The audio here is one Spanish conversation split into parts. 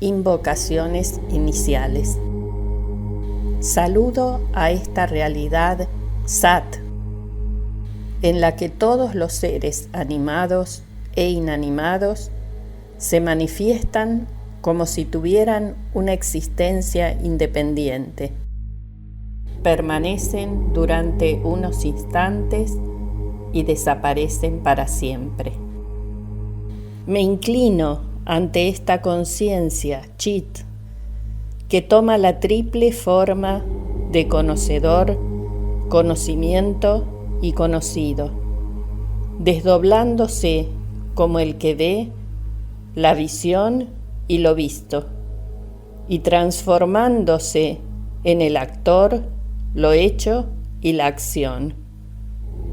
Invocaciones iniciales. Saludo a esta realidad Sat, en la que todos los seres animados e inanimados se manifiestan como si tuvieran una existencia independiente. Permanecen durante unos instantes y desaparecen para siempre. Me inclino ante esta conciencia, Chit, que toma la triple forma de conocedor, conocimiento y conocido, desdoblándose como el que ve, la visión y lo visto, y transformándose en el actor, lo hecho y la acción.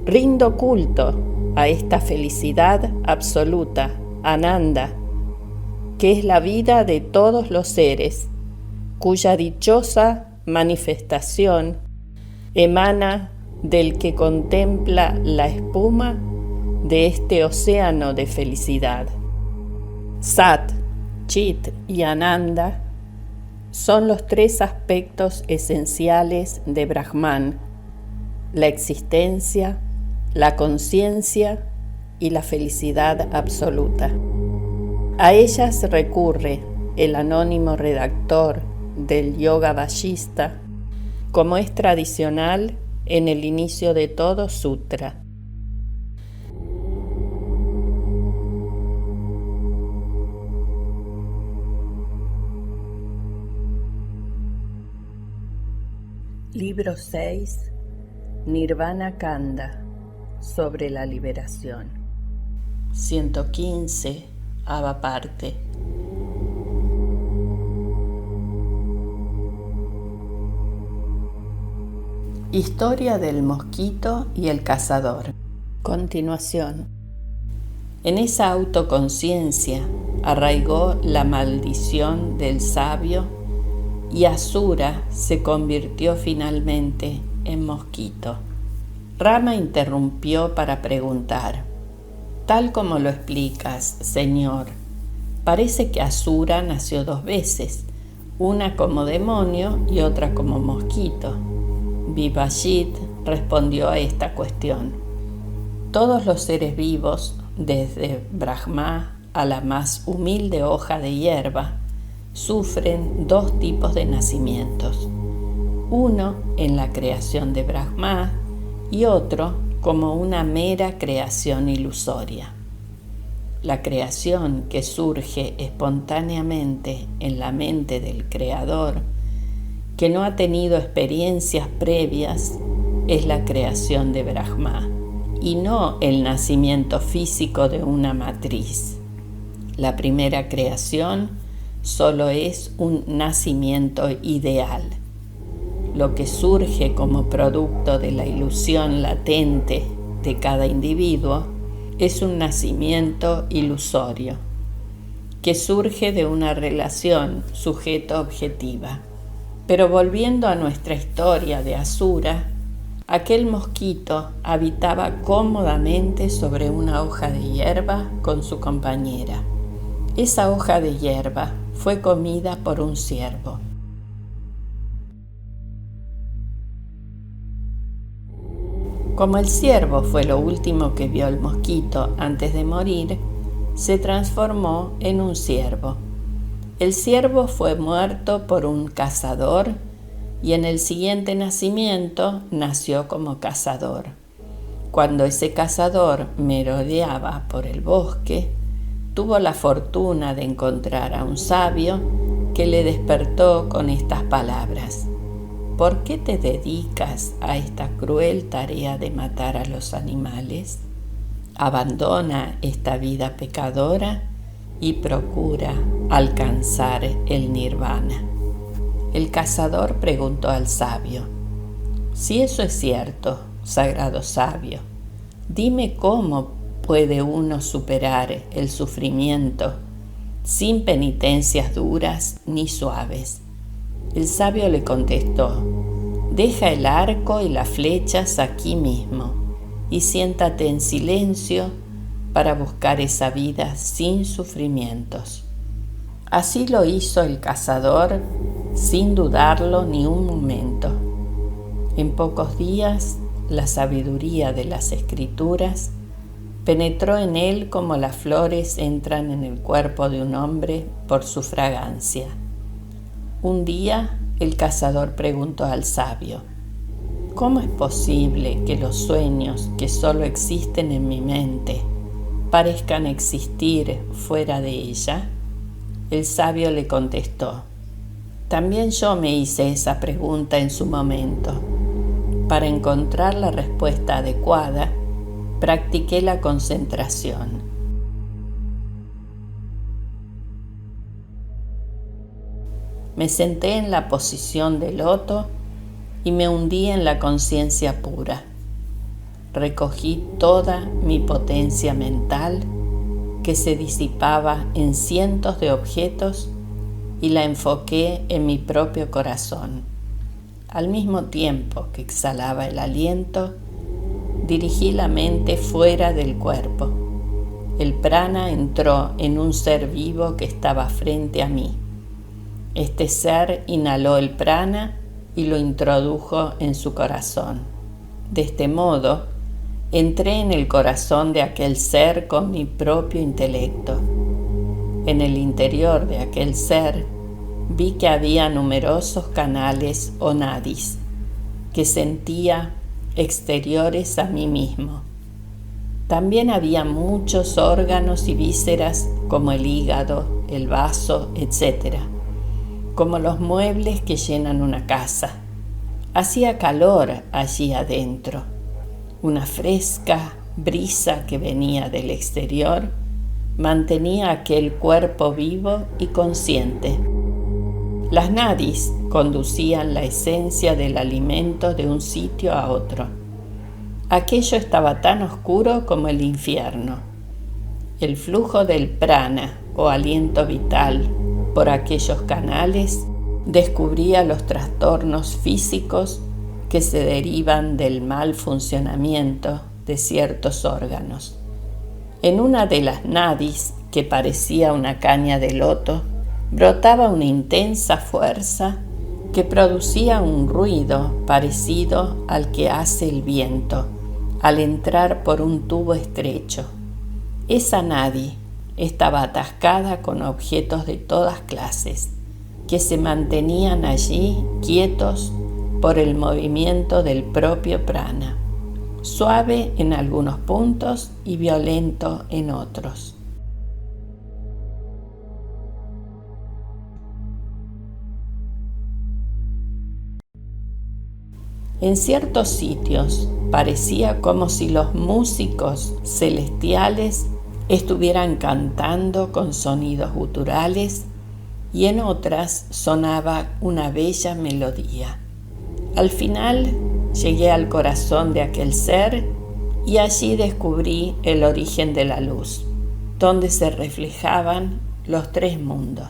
Rindo culto a esta felicidad absoluta, Ananda, que es la vida de todos los seres, cuya dichosa manifestación emana del que contempla la espuma de este océano de felicidad. Sat, Chit y Ananda son los tres aspectos esenciales de Brahman: la existencia, la conciencia y la felicidad absoluta. A ellas recurre el anónimo redactor del Yoga Vajista, como es tradicional en el inicio de todo sutra. Libro 6, Nirvana Kanda, sobre la liberación. 115, Ava parte. Historia del mosquito y el cazador. Continuación. En esa autoconciencia arraigó la maldición del sabio y Asura se convirtió finalmente en mosquito. Rama interrumpió para preguntar: tal como lo explicas, Señor, parece que Asura nació dos veces, una como demonio y otra como mosquito. Vivajit respondió a esta cuestión: todos los seres vivos, desde Brahma a la más humilde hoja de hierba, sufren dos tipos de nacimientos, uno en la creación de Brahma y otro como una mera creación ilusoria. La creación que surge espontáneamente en la mente del Creador, que no ha tenido experiencias previas, es la creación de Brahma, y no el nacimiento físico de una matriz. La primera creación solo es un nacimiento ideal. Lo que surge como producto de la ilusión latente de cada individuo es un nacimiento ilusorio, que surge de una relación sujeto-objetiva. Pero volviendo a nuestra historia de Asura, aquel mosquito habitaba cómodamente sobre una hoja de hierba con su compañera. Esa hoja de hierba fue comida por un ciervo. Como el ciervo fue lo último que vio el mosquito antes de morir, se transformó en un ciervo. El ciervo fue muerto por un cazador y en el siguiente nacimiento nació como cazador. Cuando ese cazador merodeaba por el bosque, tuvo la fortuna de encontrar a un sabio que le despertó con estas palabras: ¿por qué te dedicas a esta cruel tarea de matar a los animales? Abandona esta vida pecadora y procura alcanzar el nirvana. El cazador preguntó al sabio: si eso es cierto, sagrado sabio, dime cómo puede uno superar el sufrimiento sin penitencias duras ni suaves. El sabio le contestó: deja el arco y las flechas aquí mismo y siéntate en silencio para buscar esa vida sin sufrimientos. Así lo hizo el cazador sin dudarlo ni un momento. En pocos días, la sabiduría de las Escrituras penetró en él como las flores entran en el cuerpo de un hombre por su fragancia. Un día, el cazador preguntó al sabio: ¿cómo es posible que los sueños que solo existen en mi mente parezcan existir fuera de ella? El sabio le contestó: también yo me hice esa pregunta en su momento. Para encontrar la respuesta adecuada, practiqué la concentración. Me senté en la posición de loto y me hundí en la conciencia pura. Recogí toda mi potencia mental que se disipaba en cientos de objetos y la enfoqué en mi propio corazón. Al mismo tiempo que exhalaba el aliento, dirigí la mente fuera del cuerpo. El prana entró en un ser vivo que estaba frente a mí. Este ser inhaló el prana y lo introdujo en su corazón. De este modo, entré en el corazón de aquel ser con mi propio intelecto. En el interior de aquel ser vi que había numerosos canales o nadis que sentía exteriores a mí mismo. También había muchos órganos y vísceras como el hígado, el vaso, etc., como los muebles que llenan una casa. Hacía calor allí adentro. Una fresca brisa que venía del exterior mantenía aquel cuerpo vivo y consciente. Las nadis conducían la esencia del alimento de un sitio a otro. Aquello estaba tan oscuro como el infierno. El flujo del prana o aliento vital por aquellos canales descubría los trastornos físicos que se derivan del mal funcionamiento de ciertos órganos. En una de las nadis, que parecía una caña de loto, brotaba una intensa fuerza que producía un ruido parecido al que hace el viento al entrar por un tubo estrecho. Esa nadi estaba atascada con objetos de todas clases, que se mantenían allí quietos por el movimiento del propio prana, suave en algunos puntos y violento en otros. En ciertos sitios parecía como si los músicos celestiales estuvieran cantando con sonidos guturales y en otras sonaba una bella melodía. Al final llegué al corazón de aquel ser y allí descubrí el origen de la luz, donde se reflejaban los tres mundos.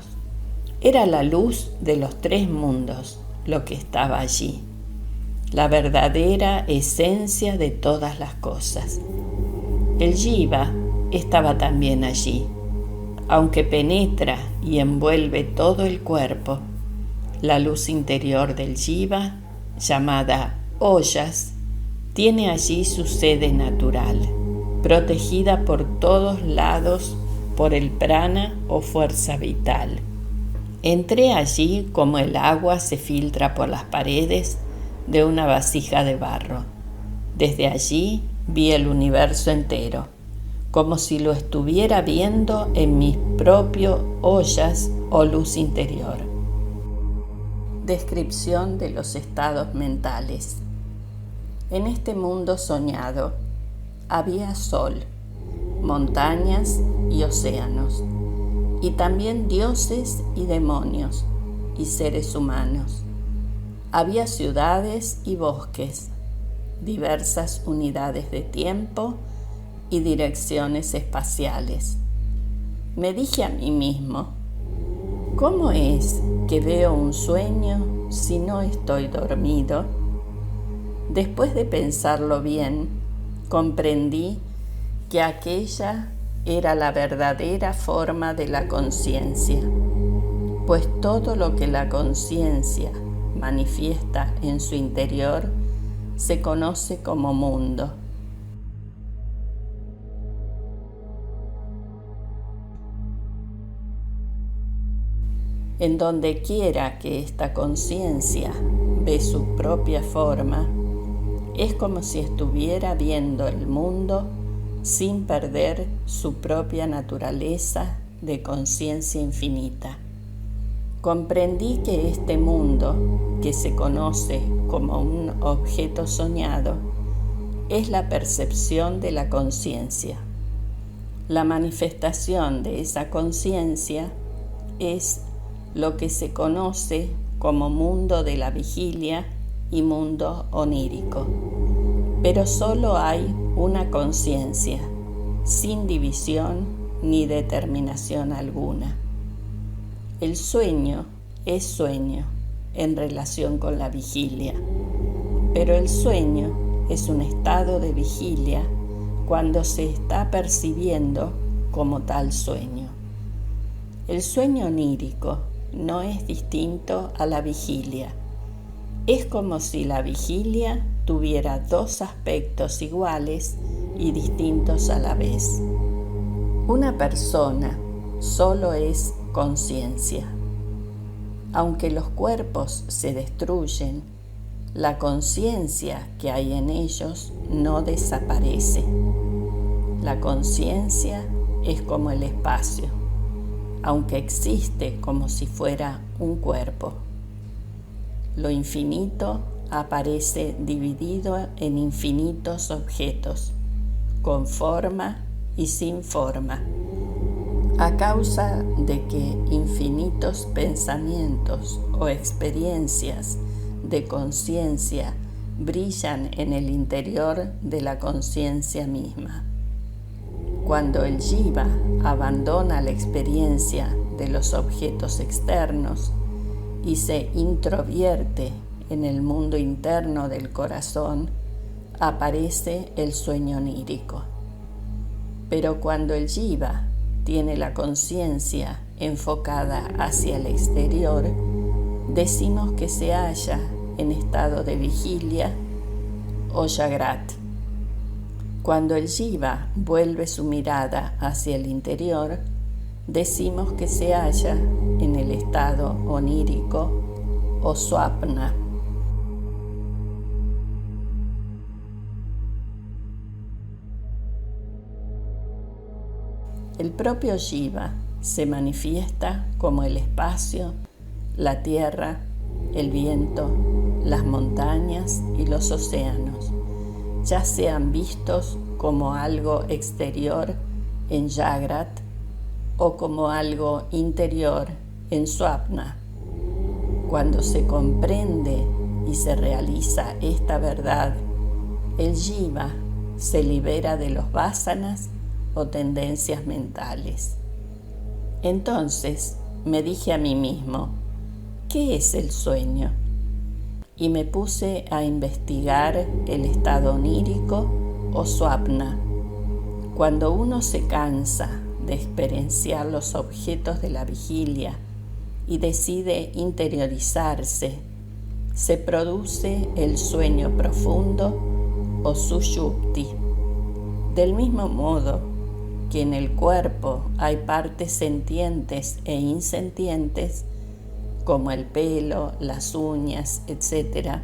Era la luz de los tres mundos lo que estaba allí, la verdadera esencia de todas las cosas. El Jiva estaba también allí. Aunque penetra y envuelve todo el cuerpo, la luz interior del Jiva, llamada Ojas, tiene allí su sede natural, protegida por todos lados por el prana o fuerza vital. Entré allí como el agua se filtra por las paredes de una vasija de barro. Desde allí vi el universo entero, como si lo estuviera viendo en mis propios ollas o luz interior. Descripción de los estados mentales. En este mundo soñado había sol, montañas y océanos, y también dioses y demonios y seres humanos. Había ciudades y bosques, diversas unidades de tiempo y direcciones espaciales. Me dije a mí mismo: ¿cómo es que veo un sueño si no estoy dormido? Después de pensarlo bien, comprendí que aquella era la verdadera forma de la conciencia. pues todo lo que la conciencia manifiesta en su interior se conoce como mundo. En donde quiera que esta conciencia ve su propia forma, es como si estuviera viendo el mundo sin perder su propia naturaleza de conciencia infinita. Comprendí que este mundo, que se conoce como un objeto soñado, es la percepción de la conciencia. La manifestación de esa conciencia es lo que se conoce como mundo de la vigilia y mundo onírico. Pero solo hay una conciencia, sin división ni determinación alguna. El sueño es sueño en relación con la vigilia, pero el sueño es un estado de vigilia cuando se está percibiendo como tal sueño. El sueño onírico no es distinto a la vigilia. Es como si la vigilia tuviera dos aspectos iguales y distintos a la vez. Una persona solo es conciencia. Aunque los cuerpos se destruyen, la conciencia que hay en ellos no desaparece. La conciencia es como el espacio, aunque existe como si fuera un cuerpo. Lo infinito aparece dividido en infinitos objetos, con forma y sin forma, a causa de que infinitos pensamientos o experiencias de conciencia brillan en el interior de la conciencia misma. Cuando el jiva abandona la experiencia de los objetos externos y se introvierte en el mundo interno del corazón, aparece el sueño onírico. Pero cuando el jiva tiene la conciencia enfocada hacia el exterior, decimos que se halla en estado de vigilia o jagrat. Cuando el jiva vuelve su mirada hacia el interior, decimos que se halla en el estado onírico o swapna. El propio jiva se manifiesta como el espacio, la tierra, el viento, las montañas y los océanos, ya sean vistos como algo exterior en Jagrat o como algo interior en Swapna. Cuando se comprende y se realiza esta verdad, el jiva se libera de los vásanas o tendencias mentales. Entonces me dije a mí mismo, ¿qué es el sueño? Y me puse a investigar el estado onírico o swapna. Cuando uno se cansa de experienciar los objetos de la vigilia y decide interiorizarse, se produce el sueño profundo o sushupti. Del mismo modo que en el cuerpo hay partes sentientes e insentientes, como el pelo, las uñas, etc.,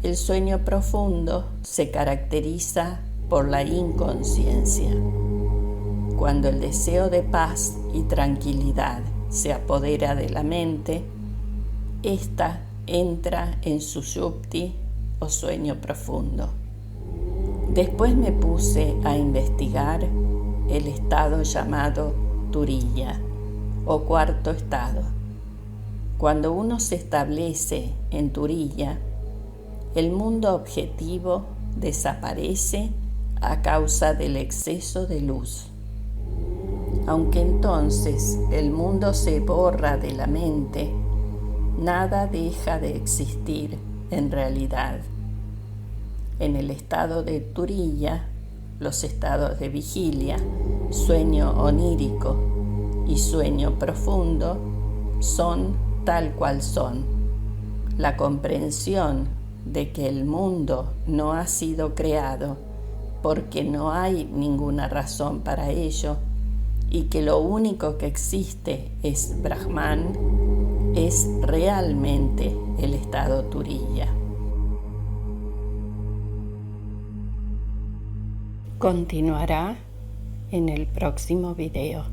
el sueño profundo se caracteriza por la inconsciencia. Cuando el deseo de paz y tranquilidad se apodera de la mente, ésta entra en sushupti o sueño profundo. Después me puse a investigar el estado llamado turiya o cuarto estado. Cuando uno se establece en turiya, el mundo objetivo desaparece a causa del exceso de luz. Aunque entonces el mundo se borra de la mente, nada deja de existir en realidad. En el estado de turiya, los estados de vigilia, sueño onírico y sueño profundo, son tal cual son. La comprensión de que el mundo no ha sido creado porque no hay ninguna razón para ello y que lo único que existe es Brahman, es realmente el estado Turiya. Continuará en el próximo video.